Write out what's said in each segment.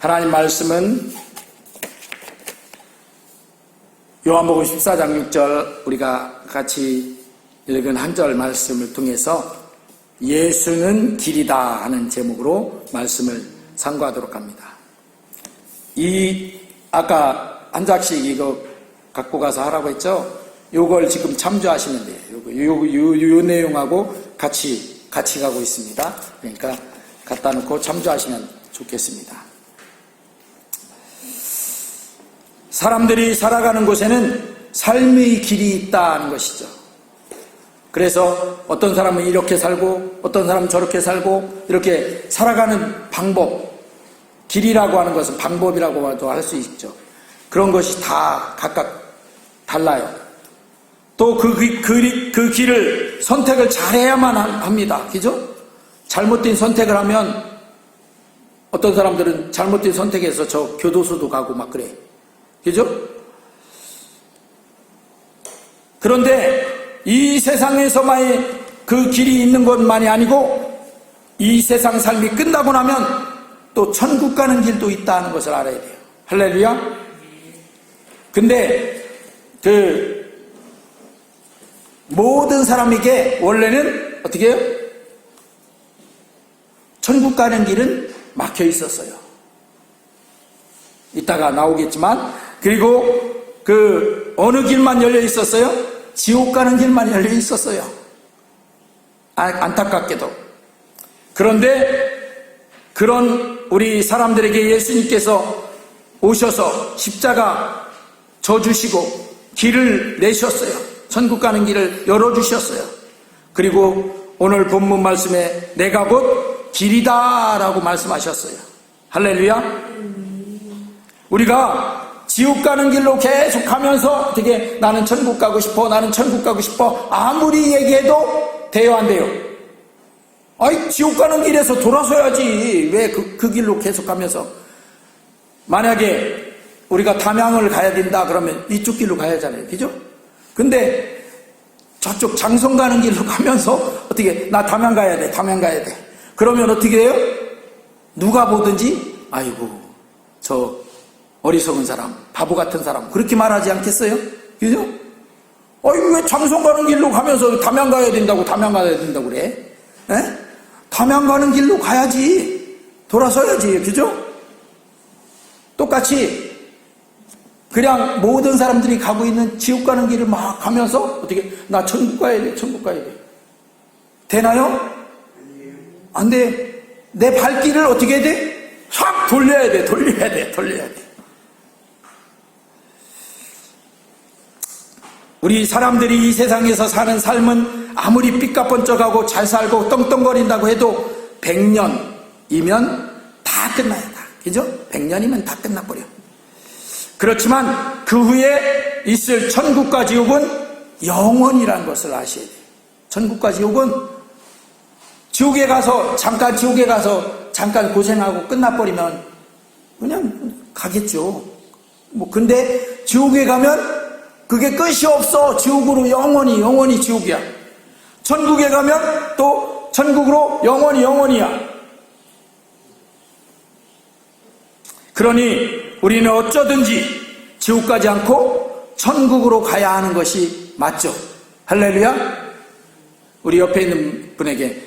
하나님 말씀은 요한복음 14장 6절 우리가 같이 읽은 한 절 말씀을 통해서 예수는 길이다 하는 제목으로 말씀을 상고하도록 합니다. 아까 한 장씩 이거 갖고 가서 하라고 했죠? 요걸 지금 참조하시면 돼요. 요 내용하고 같이 가고 있습니다. 그러니까 갖다 놓고 참조하시면 좋겠습니다. 사람들이 살아가는 곳에는 삶의 길이 있다는 것이죠. 그래서 어떤 사람은 이렇게 살고 어떤 사람은 저렇게 살고 이렇게 살아가는 방법, 길이라고 하는 것은 방법이라고도 할 수 있죠. 그런 것이 다 각각 달라요. 또 그 길을 선택을 잘해야만 합니다. 그죠? 잘못된 선택을 하면 어떤 사람들은 잘못된 선택해서 저 교도소도 가고 막 그래. 그죠? 그런데 이 세상에서만의 그 길이 있는 것만이 아니고 이 세상 삶이 끝나고 나면 또 천국 가는 길도 있다는 것을 알아야 돼요. 할렐루야. 근데 모든 사람에게 원래는 어떻게 해요? 천국 가는 길은 막혀 있었어요. 이따가 나오겠지만, 그리고 어느 길만 열려 있었어요? 지옥 가는 길만 열려 있었어요. 안타깝게도. 그런데 그런 우리 사람들에게 예수님께서 오셔서 십자가 져주시고 길을 내셨어요. 천국 가는 길을 열어주셨어요. 그리고 오늘 본문 말씀에 내가 곧 길이다 라고 말씀하셨어요. 할렐루야. 우리가 지옥 가는 길로 계속 가면서 어떻게 나는 천국 가고 싶어, 나는 천국 가고 싶어 아무리 얘기해도 돼요, 안 돼요? 아이, 지옥 가는 길에서 돌아서야지. 왜 그 길로 계속 가면서. 만약에 우리가 담양을 가야 된다 그러면 이쪽 길로 가야 하잖아요. 그죠? 근데 저쪽 장성 가는 길로 가면서 어떻게 나 담양 가야 돼, 담양 가야 돼. 그러면 어떻게 해요? 누가 보든지 아이고 저 어리석은 사람, 바보 같은 사람 그렇게 말하지 않겠어요? 그죠? 왜 장성 가는 길로 가면서 담양 가야 된다고 그래? 에? 담양 가는 길로 가야지. 돌아서야지. 그죠? 똑같이 그냥 모든 사람들이 가고 있는 지옥 가는 길을 막 가면서 어떻게 나 천국 가야 돼, 천국 가야 돼. 되나요? 안 돼. 내 발길을 어떻게 해야 돼? 확 돌려야 돼. 우리 사람들이 이 세상에서 사는 삶은 아무리 삐까번쩍하고 잘 살고 떵떵거린다고 해도 100년이면 다 끝나요. 다. 그죠? 100년이면 다 끝나버려. 그렇지만 그 후에 있을 천국과 지옥은 영원이라는 것을 아셔야 돼요. 천국과 지옥은 지옥에 가서 잠깐 고생하고 끝나버리면 그냥 가겠죠. 근데 지옥에 가면 그게 끝이 없어. 지옥으로 영원히 지옥이야. 천국에 가면 또 천국으로 영원이야. 그러니 우리는 어쩌든지 지옥 가지 않고 천국으로 가야 하는 것이 맞죠. 할렐루야. 우리 옆에 있는 분에게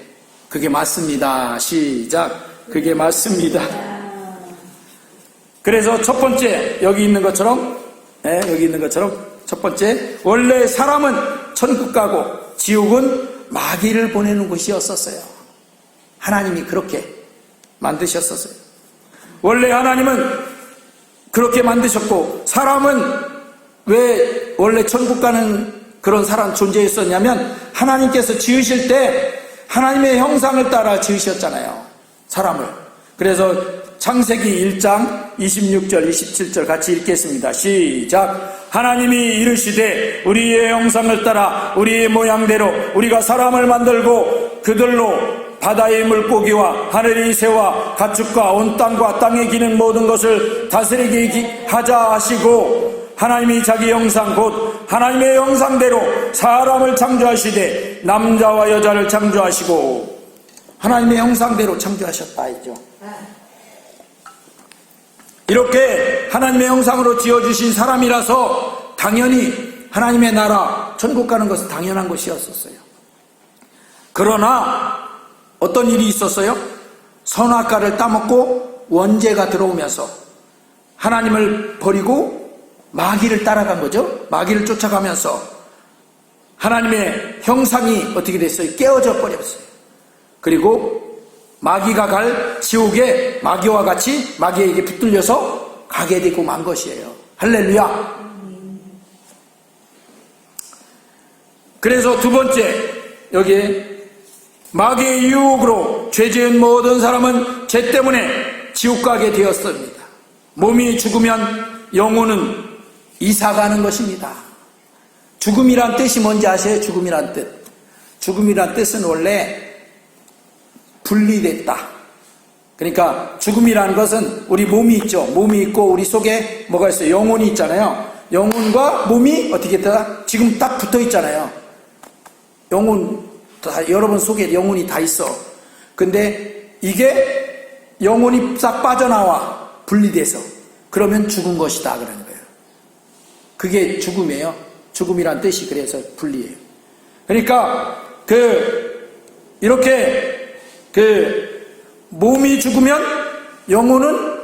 그게 맞습니다. 시작. 그게 맞습니다. 그래서 첫 번째 여기 있는 것처럼 첫 번째, 원래 사람은 천국 가고 지옥은 마귀를 보내는 곳이었었어요. 하나님이 그렇게 만드셨었어요. 원래 하나님은 그렇게 만드셨고, 사람은 왜 원래 천국 가는 그런 사람 존재였었냐면, 하나님께서 지으실 때 하나님의 형상을 따라 지으셨잖아요. 사람을. 그래서 창세기 1장 26절 27절 같이 읽겠습니다. 시작. 하나님이 이르시되 우리의 형상을 따라 우리의 모양대로 우리가 사람을 만들고 그들로 바다의 물고기와 하늘의 새와 가축과 온 땅과 땅에 기는 모든 것을 다스리게 하자 하시고, 하나님이 자기 형상 곧 하나님의 형상대로 사람을 창조하시되 남자와 여자를 창조하시고, 하나님의 형상대로 창조하셨다 했죠. 이렇게 하나님의 형상으로 지어주신 사람이라서 당연히 하나님의 나라, 천국 가는 것은 당연한 것이었었어요. 그러나 어떤 일이 있었어요? 선악과를 따먹고 원죄가 들어오면서 하나님을 버리고 마귀를 따라간 거죠. 마귀를 쫓아가면서 하나님의 형상이 어떻게 됐어요? 깨어져 버렸어요. 그리고 마귀가 갈 지옥에 마귀와 같이 마귀에게 붙들려서 가게 되고 만 것이에요. 할렐루야. 그래서 두 번째, 여기에 마귀의 유혹으로 죄 지은 모든 사람은 죄 때문에 지옥 가게 되었습니다. 몸이 죽으면 영혼은 이사가는 것입니다. 죽음이란 뜻이 뭔지 아세요? 죽음이란 뜻. 죽음이란 뜻은 원래 분리됐다. 그러니까 죽음이라는 것은 우리 몸이 있죠. 몸이 있고 우리 속에 뭐가 있어요? 영혼이 있잖아요. 영혼과 몸이 어떻게 됐다? 지금 딱 붙어 있잖아요. 영혼, 여러분 속에 영혼이 다 있어. 근데 이게 영혼이 싹 빠져나와. 분리돼서. 그러면 죽은 것이다. 그러는 거예요. 그게 죽음이에요. 죽음이란 뜻이 그래서 분리예요. 그러니까 이렇게 몸이 죽으면 영혼은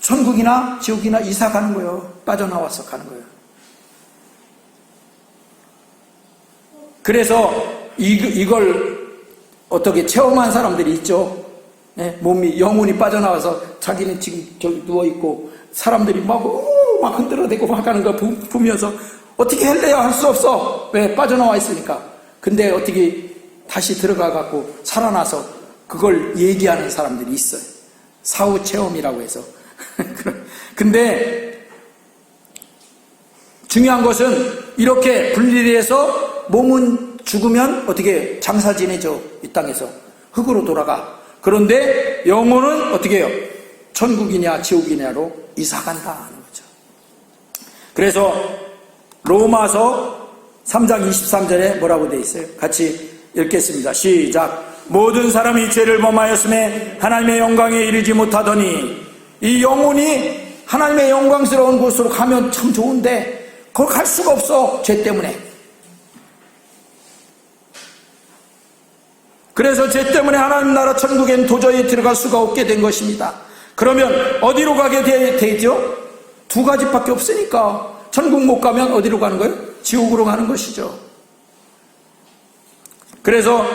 천국이나 지옥이나 이사 가는 거예요. 빠져나와서 가는 거예요. 그래서 이걸 어떻게 체험한 사람들이 있죠. 네? 영혼이 빠져나와서 자기는 지금 저기 누워있고 사람들이 막 흔들어대고 막 하는 거 보면서 어떻게 할래야 할 수 없어. 왜? 빠져나와 있으니까. 근데 어떻게 다시 들어가갖고 살아나서 그걸 얘기하는 사람들이 있어요. 사후 체험이라고 해서. 근데 중요한 것은 이렇게 분리돼서 몸은 죽으면 어떻게 장사 지내죠. 이 땅에서. 흙으로 돌아가. 그런데 영혼은 어떻게 해요? 천국이냐 지옥이냐로 이사간다 하는 거죠. 그래서 로마서 3장 23절에 뭐라고 되어 있어요? 같이 읽겠습니다. 시작. 모든 사람이 죄를 범하였음에 하나님의 영광에 이르지 못하더니, 이 영혼이 하나님의 영광스러운 곳으로 가면 참 좋은데 그걸 갈 수가 없어. 죄 때문에. 그래서 죄 때문에 하나님 나라 천국엔 도저히 들어갈 수가 없게 된 것입니다. 그러면 어디로 가게 되죠? 두 가지밖에 없으니까. 천국 못 가면 어디로 가는 거예요? 지옥으로 가는 것이죠. 그래서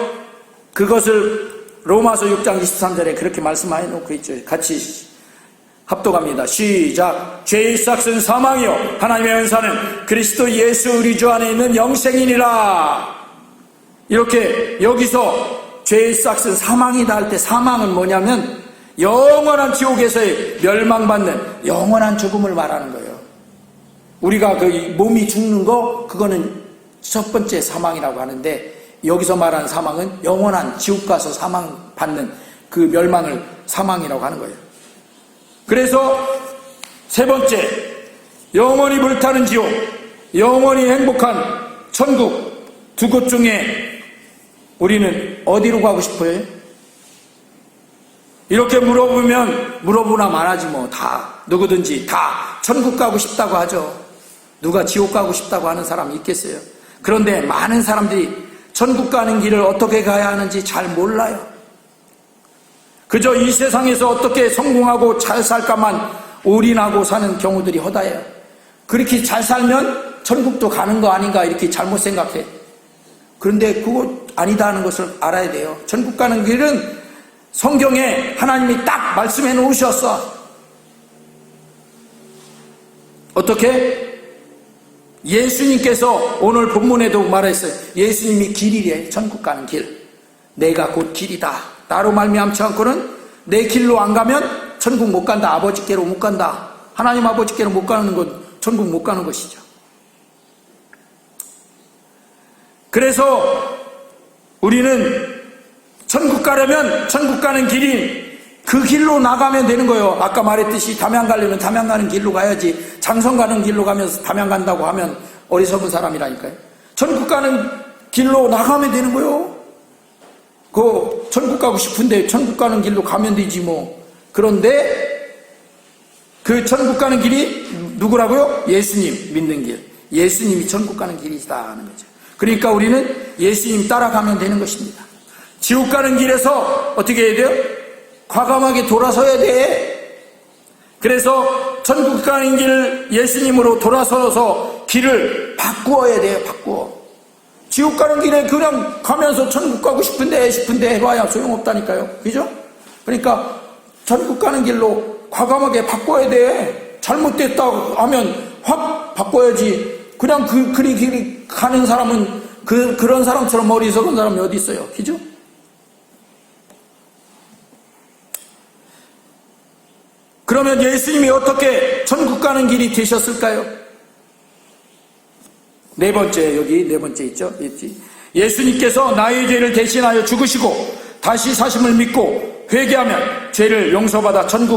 그것을 로마서 6장 23절에 그렇게 말씀해 놓고 있죠. 같이 합독합니다. 시작. 죄의 삭은 사망이요 하나님의 은사는 그리스도 예수 우리 주 안에 있는 영생이니라. 이렇게 여기서 죄의 삭은 사망이다 할 때 사망은 뭐냐면 영원한 지옥에서의 멸망받는 영원한 죽음을 말하는 거예요. 우리가 몸이 죽는 거 그거는 첫 번째 사망이라고 하는데, 여기서 말하는 사망은 영원한 지옥 가서 사망받는 그 멸망을 사망이라고 하는 거예요. 그래서 세 번째, 영원히 불타는 지옥, 영원히 행복한 천국, 두 곳 중에 우리는 어디로 가고 싶어요? 이렇게 물어보나 말하지 뭐. 다 누구든지 다 천국 가고 싶다고 하죠. 누가 지옥 가고 싶다고 하는 사람이 있겠어요? 그런데 많은 사람들이 천국 가는 길을 어떻게 가야 하는지 잘 몰라요. 그저 이 세상에서 어떻게 성공하고 잘 살까만 올인하고 사는 경우들이 허다해요. 그렇게 잘 살면 천국도 가는 거 아닌가 이렇게 잘못 생각해. 그런데 그거 아니다 하는 것을 알아야 돼요. 천국 가는 길은 성경에 하나님이 딱 말씀해 놓으셨어. 어떻게? 예수님께서 오늘 본문에도 말했어요. 예수님이 길이래. 천국 가는 길. 내가 곧 길이다. 나로 말미암지 않고는 내 길로 안 가면 천국 못 간다. 아버지께로 못 간다. 하나님 아버지께로 못 가는 건 천국 못 가는 것이죠. 그래서 우리는 천국 가려면 천국 가는 길인 그 길로 나가면 되는 거예요. 아까 말했듯이 담양 가려면 담양 가는 길로 가야지, 장성 가는 길로 가면서 담양 간다고 하면 어리석은 사람이라니까요. 천국 가는 길로 나가면 되는 거예요. 천국 가고 싶은데 천국 가는 길로 가면 되지 뭐. 그런데 그 천국 가는 길이 누구라고요? 예수님 믿는 길. 예수님이 천국 가는 길이다 하는 거죠. 그러니까 우리는 예수님 따라가면 되는 것입니다. 지옥 가는 길에서 어떻게 해야 돼요? 과감하게 돌아서야 돼. 그래서 천국 가는 길 예수님으로 돌아서서 길을 바꾸어야 돼요. 바꾸어. 지옥 가는 길에 그냥 가면서 천국 가고 싶은데 해봐야 소용없다니까요. 그죠? 그러니까 천국 가는 길로 과감하게 바꿔야 돼. 잘못됐다고 하면 확 바꿔야지. 그냥 그 길이 가는 사람은 그런 사람처럼 어리석은 사람이 어디 있어요. 그죠? 그러면 예수님이 어떻게 천국 가는 길이 되셨을까요? 네 번째, 여기 네 번째 있죠? 예수님께서 나의 죄를 대신하여 죽으시고 다시 사심을 믿고 회개하면 죄를 용서받아 천국